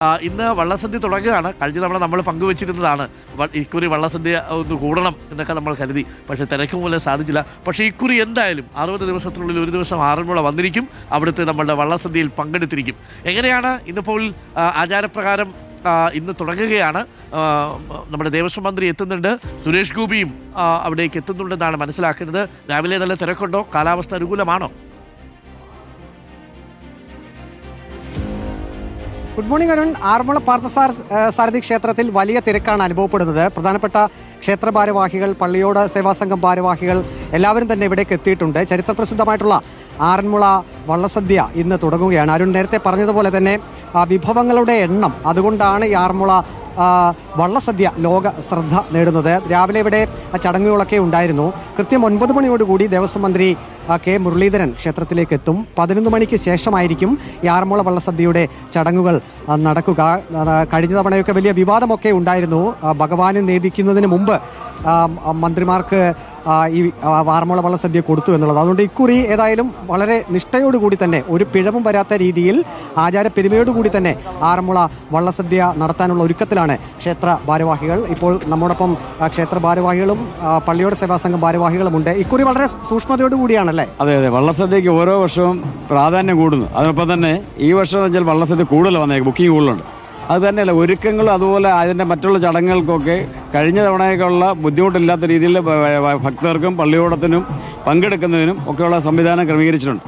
ഇന്ന് വള്ളസദ്യ തുടങ്ങുകയാണ്. കഴിഞ്ഞ തവണ നമ്മൾ പങ്കുവച്ചിരുന്നതാണ് ഇക്കുറി വള്ളസദ്യ ഒന്ന് കൂടണം എന്നൊക്കെ നമ്മൾ കരുതി. പക്ഷേ തിരക്ക് മൂലം സാധിച്ചില്ല. പക്ഷേ ഇക്കുറി എന്തായാലും 60 ദിവസത്തിനുള്ളിൽ ഒരു ദിവസം ആറന്മുള വന്നിരിക്കും. അവിടുത്തെ നമ്മളുടെ വള്ളസദ്യയിൽ പങ്കെടുത്തിരിക്കും. എങ്ങനെയാണ് ഇന്നിപ്പോൾ ആചാരപ്രകാരം ഇന്ന് തുടങ്ങുകയാണ്. നമ്മുടെ ദേവസ്വം മന്ത്രി എത്തുന്നുണ്ട്, സുരേഷ് ഗോപിയും അവിടേക്ക് എത്തുന്നുണ്ടെന്നാണ് മനസ്സിലാക്കുന്നത്. രാവിലെ നല്ല തിരക്കുണ്ടോ? കാലാവസ്ഥ അനുകൂലമാണോ? Good morning Arun. ആറന്മുള പാർത്ഥസാരഥി ക്ഷേത്രത്തിൽ വലിയ തിരക്കാണ് അനുഭവപ്പെടുന്നത്. പ്രധാനപ്പെട്ട ക്ഷേത്ര ഭാരവാഹികൾ, പള്ളിയോട് സേവാസംഘം ഭാരവാഹികൾ എല്ലാവരും തന്നെ ഇവിടേക്ക് എത്തിയിട്ടുണ്ട്. ചരിത്രപ്രസിദ്ധമായിട്ടുള്ള ആറന്മുള വള്ളസദ്യ ഇന്ന് തുടങ്ങുകയാണ്. അരുൺ നേരത്തെ പറഞ്ഞതുപോലെ തന്നെ വിഭവങ്ങളുടെ എണ്ണം, അതുകൊണ്ടാണ് ഈ ആറന്മുള വള്ളസദ്യ ലോക ശ്രദ്ധ നേടുന്നത്. രാവിലെ ഇവിടെ ചടങ്ങുകളൊക്കെ ഉണ്ടായിരുന്നു. കൃത്യം 9 മണിയോടുകൂടി ദേവസ്വം മന്ത്രി കെ മുരളീധരൻ ക്ഷേത്രത്തിലേക്ക് എത്തും. 11 മണിക്ക് ശേഷമായിരിക്കും ഈ ആറന്മുള വള്ളസദ്യയുടെ ചടങ്ങുകൾ നടക്കുക. കഴിഞ്ഞ തവണയൊക്കെ വലിയ വിവാദമൊക്കെ ഉണ്ടായിരുന്നു. ഭഗവാനെ നേദിക്കുന്നതിന് മുമ്പ് മന്ത്രിമാർക്ക് ഈ ആറന്മുള വള്ളസദ്യ കൊടുത്തു എന്നുള്ളത്. അതുകൊണ്ട് ഇക്കുറി ഏതായാലും വളരെ നിഷ്ഠയോടുകൂടി തന്നെ, ഒരു പിഴവും വരാത്ത രീതിയിൽ ആചാരപ്പെരുമയോടുകൂടി തന്നെ ആറന്മുള വള്ളസദ്യ നടത്താനുള്ള ഒരുക്കത്തിലാണ് ക്ഷേത്ര ഭാരവാഹികൾ. ഇപ്പോൾ നമ്മോടൊപ്പം ക്ഷേത്ര ഭാരവാഹികളും പള്ളിയോട് സേവാസംഘം ഭാരവാഹികളുമുണ്ട്. ഇക്കുറി വളരെ സൂക്ഷ്മതയോടുകൂടിയാണല്ലേ? അതെ, വള്ളസദ്യക്ക് ഓരോ വർഷവും പ്രാധാന്യം കൂടുന്നു. അതിനൊപ്പം തന്നെ ഈ വർഷം വെച്ചാൽ വള്ളസദ്യ കൂടുതൽ വന്നേക്കും, ബുക്കിംഗ് കൂടുതലുണ്ട്. അത് തന്നെയല്ല, ഒരുക്കങ്ങളും അതുപോലെ അതിൻ്റെ മറ്റുള്ള ചടങ്ങുകൾക്കൊക്കെ കഴിഞ്ഞ തവണയൊക്കെയുള്ള ബുദ്ധിമുട്ടില്ലാത്ത രീതിയിൽ ഭക്തർക്കും പള്ളിയോടത്തിനും പങ്കെടുക്കുന്നതിനും ഒക്കെയുള്ള സംവിധാനം ക്രമീകരിച്ചിട്ടുണ്ട്.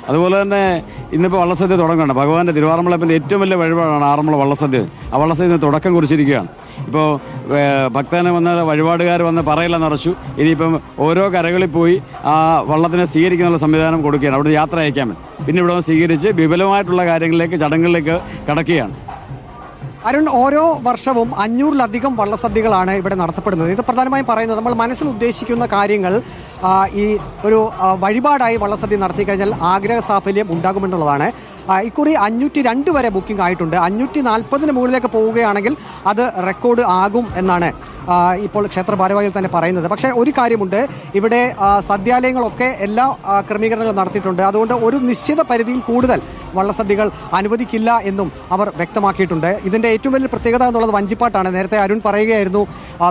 അതുപോലെ തന്നെ ഇന്നിപ്പോൾ വള്ളസദ്യ തുടങ്ങുകയാണ്. ഭഗവാന്റെ തിരുവാറന്മുളപ്പിൻ്റെ ഏറ്റവും വലിയ വഴിപാടാണ് ആറന്മുള വള്ളസദ്യ. ആ വള്ളസദ്യ തുടക്കം കുറിച്ചിരിക്കുകയാണ്. ഇപ്പോൾ ഭക്തനെ വന്ന വഴിപാടുകാർ വന്ന് പറയില്ല നിറച്ചു. ഇനിയിപ്പം ഓരോ കരകളിൽ പോയി ആ വള്ളത്തിനെ സ്വീകരിക്കാനുള്ള സംവിധാനം കൊടുക്കുകയാണ്. അവിടെ യാത്ര അയക്കാൻ വേണ്ടി പിന്നെ ഇവിടെ സ്വീകരിച്ച് വിപുലമായിട്ടുള്ള കാര്യങ്ങളിലേക്ക്, ചടങ്ങുകളിലേക്ക് കടക്കുകയാണ്. അരുൺ, ഓരോ വർഷവും 500-ലധികം വള്ളസദ്യകളാണ് ഇവിടെ നടത്തപ്പെടുന്നത്. ഇത് പ്രധാനമായും പറയുന്നത് നമ്മൾ മനസ്സിൽ ഉദ്ദേശിക്കുന്ന കാര്യങ്ങൾ ഈ ഒരു വഴിപാടായി വള്ളസദ്യ നടത്തി കഴിഞ്ഞാൽ ആഗ്രഹ സാഫല്യം ഉണ്ടാകുമെന്നുള്ളതാണ്. ഇക്കുറി 502 വരെ ബുക്കിംഗ് ആയിട്ടുണ്ട്. 540 മുകളിലേക്ക് പോവുകയാണെങ്കിൽ അത് റെക്കോർഡ് ആകും എന്നാണ് ഇപ്പോൾ ക്ഷേത്ര ഭാരവാഹികൾ തന്നെ പറയുന്നത്. പക്ഷേ ഒരു കാര്യമുണ്ട്, ഇവിടെ സദ്യാലയങ്ങളൊക്കെ എല്ലാ ക്രമീകരണങ്ങളും നടത്തിയിട്ടുണ്ട്. അതുകൊണ്ട് ഒരു നിശ്ചിത പരിധിയിൽ കൂടുതൽ വള്ളസദ്യകൾ അനുവദിക്കില്ല എന്നും അവർ വ്യക്തമാക്കിയിട്ടുണ്ട്. ഇതിൻ്റെ ഏറ്റവും വലിയ പ്രത്യേകത എന്നുള്ളത് വഞ്ചിപ്പാട്ടാണ്. നേരത്തെ അരുൺ പറയുകയായിരുന്നു,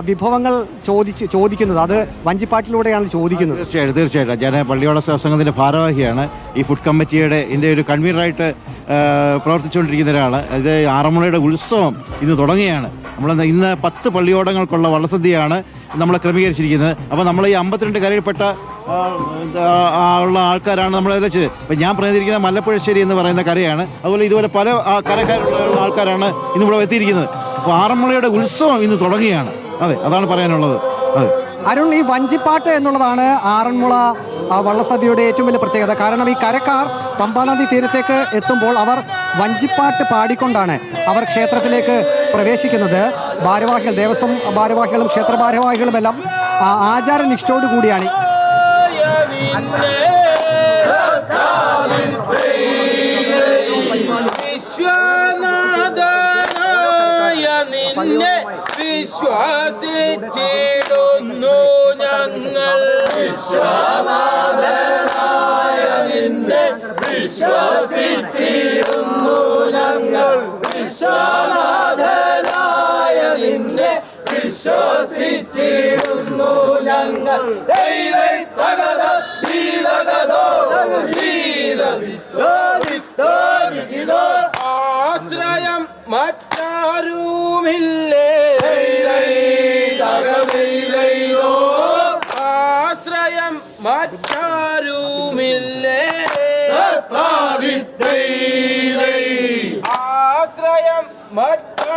വിഭവങ്ങൾ ചോദിക്കുന്നത് അത് വഞ്ചിപ്പാട്ടിലൂടെയാണ് ചോദിക്കുന്നത്. തീർച്ചയായിട്ടും ഞാൻ പള്ളിയോട സേവാസംഘത്തിൻ്റെ ഭാരവാഹിയാണ്. ഈ ഫുഡ് കമ്മിറ്റിയുടെ ഒരു കൺവീനറായിട്ട് പ്രവർത്തിച്ചുകൊണ്ടിരിക്കുന്ന ഒരാൾ. ഇത് ആറന്മുളയുടെ ഉത്സവം ഇന്ന് തുടങ്ങുകയാണ്. ഇന്ന് 10 പള്ളിയോടങ്ങൾക്കുള്ള വള്ളസദ്യയാണ് നമ്മൾ ക്രമീകരിച്ചിരിക്കുന്നത്. അപ്പോൾ നമ്മൾ ഈ 52 കരയിൽപ്പെട്ട ഉള്ള ആൾക്കാരാണ് നമ്മളെല്ലാം ചെയ്തത്. ഇപ്പം ഞാൻ പ്രതിനിധീകരിക്കുന്ന മല്ലപ്പുഴശ്ശേരി എന്ന് പറയുന്ന കരയാണ്. അതുപോലെ ഇതുപോലെ പല കരക്കാരുള്ള ആൾക്കാരാണ് ഇന്നിവിടെ എത്തിയിരിക്കുന്നത്. അപ്പോൾ ആറന്മുളയുടെ ഉത്സവം ഇന്ന് തുടങ്ങുകയാണ്. അതെ, അതാണ് പറയാനുള്ളത്. അതെ അരുൺ, ഈ വഞ്ചിപ്പാട്ട് എന്നുള്ളതാണ് ആറന്മുള വള്ളസദ്യയുടെ ഏറ്റവും വലിയ പ്രത്യേകത. കാരണം ഈ കരക്കാർ പമ്പാനദി തീരത്തേക്ക് എത്തുമ്പോൾ അവർ വഞ്ചിപ്പാട്ട് പാടിക്കൊണ്ടാണ് അവർ ക്ഷേത്രത്തിലേക്ക് പ്രവേശിക്കുന്നത്. ഭാരവാഹികൾ, ദേവസ്വം ഭാരവാഹികളും ക്ഷേത്ര ഭാരവാഹികളുമെല്ലാം ആചാരനിഷ്ഠയോടു കൂടിയാണ് വിശ്വാസിച്ചിടുന്നു ഞങ്ങൾ, വിശ്വനാഥനായ നിന്നെ വിശ്വസിച്ചിടുന്നു ഞങ്ങൾ, വിശ്വനാഥനായ നിന്നെ വിശ്വസിച്ചിടുന്നു ഞങ്ങൾ. ആശ്രയം മറ്റാരുമില്ലേ, ആശ്രയം മറ്റാരുമില്ലേ, ആശ്രയം.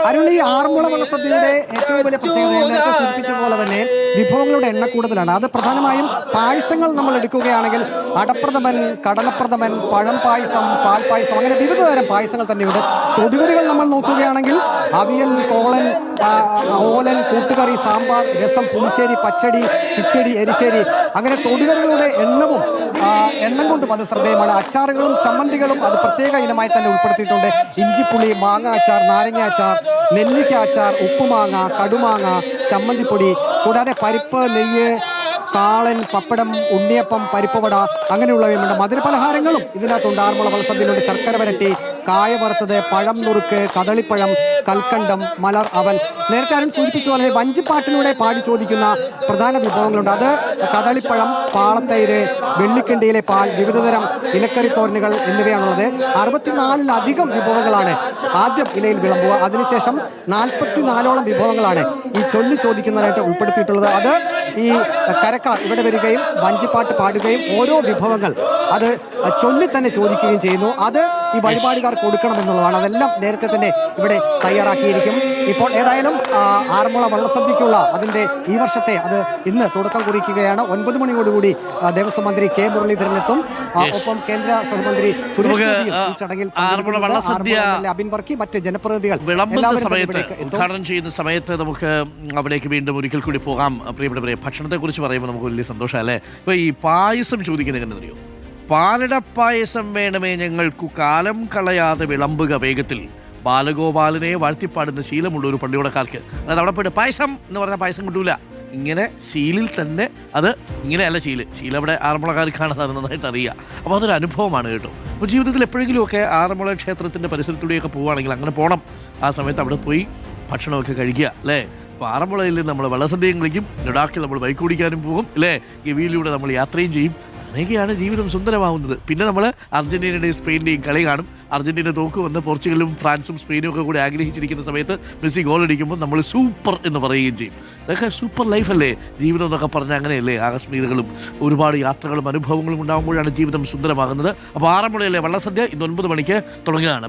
അരുൺ, ഈ ആറന്മുള വള്ളസദ്യയുടെ ഏറ്റവും വലിയ പ്രത്യേകത നേരത്തെ സൂചിപ്പിച്ചതുപോലെ തന്നെ വിഭവങ്ങളുടെ എണ്ണ കൂടുതലാണ്. അത് പ്രധാനമായും പായസങ്ങൾ നമ്മൾ എടുക്കുകയാണെങ്കിൽ അടപ്രഥമൻ, കടലപ്രഥമൻ, പഴം പായസം, പാൽ പായസം, അങ്ങനെ വിവിധ തരം പായസങ്ങൾ തന്നെയുണ്ട്. തൊടുകറികൾ നമ്മൾ നോക്കുകയാണെങ്കിൽ അവിയൽ, കോളൻ, ഓലൻ, കൂട്ടുകറി, സാമ്പാർ, രസം, പുളിശ്ശേരി, പച്ചടി, കിച്ചടി, എരിശ്ശേരി, അങ്ങനെ തൊടുകറികളുടെ എണ്ണം കൊണ്ടും അത് ശ്രദ്ധേയമാണ്. അച്ചാറുകളും ചമ്മന്തികളും അത് പ്രത്യേക ഇനമായി തന്നെ ഉൾപ്പെടുത്തിയിട്ടുണ്ട്. ഇഞ്ചിപ്പുളി, മാങ്ങ അച്ചാർ, നാരങ്ങ അച്ചാർ, നെല്ലിക്ക അച്ചാർ, ഉപ്പുമാങ്ങ, കടുമാങ്ങ, ചമ്മന്തിപ്പൊടി, കൂടാതെ പരിപ്പ്, നെയ്യ്, കാളൻ, പപ്പടം, ഉണ്ണിയപ്പം, പരിപ്പുവട, അങ്ങനെയുള്ളവയുമുണ്ട്. മധുരപലഹാരങ്ങളും ഇതിനകത്തുണ്ട്. ആറന്മുള വള്ളസദ്യയിലുണ്ട്. ശർക്കര വരട്ടി, കായ വറുത്തത്, പഴം നുറുക്ക്, കദളിപ്പഴം, കൽക്കണ്ടം, മലർ അവൽ. നേരത്തെ ആരും സൂചിപ്പിച്ച പോലെ വഞ്ചിപ്പാട്ടിലൂടെ പാടി ചോദിക്കുന്ന പ്രധാന വിഭവങ്ങളുണ്ട്. അത് കദളിപ്പഴം, പാളത്തൈര്, വെള്ളിക്കിണ്ടിയിലെ പാൽ, വിവിധതരം ഇലക്കറി തോരനുകൾ എന്നിവയാണുള്ളത്. 64-ലധികം വിഭവങ്ങളാണ് ആദ്യം ഇലയിൽ വിളമ്പുക. അതിനുശേഷം 44ഓളം വിഭവങ്ങളാണ് ഈ ചൊല്ലി ചോദിക്കുന്നതായിട്ട് ഉൾപ്പെടുത്തിയിട്ടുള്ളത്. അത് ഈ കരക്കാർ ഇവിടെ വരികയും വഞ്ചിപ്പാട്ട് പാടുകയും ഓരോ വിഭവങ്ങൾ അത് ചൊല്ലി തന്നെ ചോദിക്കുകയും ചെയ്യുന്നു. അത് ഈ വഴിപാടുകാർ കൊടുക്കണമെന്നുള്ളതാണ്. അതെല്ലാം നേരത്തെ തന്നെ ഇവിടെ തയ്യാറാക്കിയിരിക്കും. ഇപ്പോൾ ഏതായാലും ആറന്മുള വള്ളസദ്യക്കുള്ള അതിന്റെ ഈ വർഷത്തെ അത് ഇന്ന് തുടക്കം കുറിക്കുകയാണ്. 9 മണിയോടുകൂടി ദേവസ്വം മന്ത്രി കെ മുരളീധരനെത്തും. ഒപ്പം കേന്ദ്ര സഹമന്ത്രി സുരേഷ് ഗോപിയും ഈ ചടങ്ങിൽ അബിൻ വർക്കി, മറ്റ് ജനപ്രതിനിധികൾ വിളമ്പുന്ന സമയത്ത്, ഉദ്ഘാടനം ചെയ്യുന്ന സമയത്ത് നമുക്ക് അവിടേക്ക് വീണ്ടും ഒരിക്കൽ കൂടി പോകാം. പ്രിയപ്പെട്ടവരെ, ഭക്ഷണത്തെ കുറിച്ച് പറയുമ്പോൾ നമുക്ക് വലിയ സന്തോഷം അല്ലേ. ഇപ്പൊ ഈ പായസം ചോദിക്കുന്നത് എങ്ങനെയെന്നറിയോ? പാലട പായസം വേണമേ ഞങ്ങൾക്കു, കാലം കളയാതെ വിളമ്പുക വേഗത്തിൽ. ബാലഗോപാലനെ വാഴ്ത്തിപ്പാടുന്ന ശീലമുള്ള ഒരു പള്ളിയോടക്കാർക്ക്. അതായത് അവിടെ പോയിട്ട് പായസം എന്ന് പറഞ്ഞാൽ പായസം കിട്ടൂല. ഇങ്ങനെ ശീലിൽ തന്നെ അത് ഇങ്ങനെയല്ല ശീല അവിടെ ആറന്മുളക്കാർക്കാണ് അത് നന്നായിട്ട് അറിയുക. അപ്പോൾ അതൊരു അനുഭവമാണ് കേട്ടോ. അപ്പോൾ ജീവിതത്തിൽ എപ്പോഴെങ്കിലുമൊക്കെ ആറന്മുള ക്ഷേത്രത്തിൻ്റെ പരിസരത്തൂടെയൊക്കെ പോവുകയാണെങ്കിൽ അങ്ങനെ പോകണം. ആ സമയത്ത് അവിടെ പോയി ഭക്ഷണമൊക്കെ കഴിക്കുക അല്ലേ. അപ്പോൾ ആറന്മുളയിൽ നമ്മൾ വള്ളസദ്യയും കളിക്കും, ലഡാക്കിൽ നമ്മൾ ബൈക്ക് ഓടിക്കാനും പോകും അല്ലേ. ഗവിയിലൂടെ നമ്മൾ യാത്രയും ചെയ്യും. അങ്ങനെയൊക്കെയാണ് ജീവിതം സുന്ദരമാവുന്നത്. പിന്നെ നമ്മൾ അർജന്റീനയുടെയും സ്പെയിൻ്റെയും കളി കാണും. അർജന്റീന തോക്കുമെന്ന് പോർച്ചുഗലും ഫ്രാൻസും സ്പെയിനും ഒക്കെ കൂടി ആഗ്രഹിച്ചിരിക്കുന്ന സമയത്ത് മെസ്സി ഗോൾ അടിക്കുമ്പോൾ നമ്മൾ സൂപ്പർ എന്ന് പറയുകയും ചെയ്യും. ഇതൊക്കെ സൂപ്പർ ലൈഫല്ലേ ജീവിതം എന്നൊക്കെ പറഞ്ഞാൽ. അങ്ങനെയല്ലേ ആകസ്മികതകളും ഒരുപാട് യാത്രകളും അനുഭവങ്ങളും ഉണ്ടാകുമ്പോഴാണ് ജീവിതം സുന്ദരമാകുന്നത്. അപ്പോൾ ആറന്മുളയിലെ വള്ളസദ്യ ഇന്ന് 9 മണിക്ക് തുടങ്ങുകയാണ്.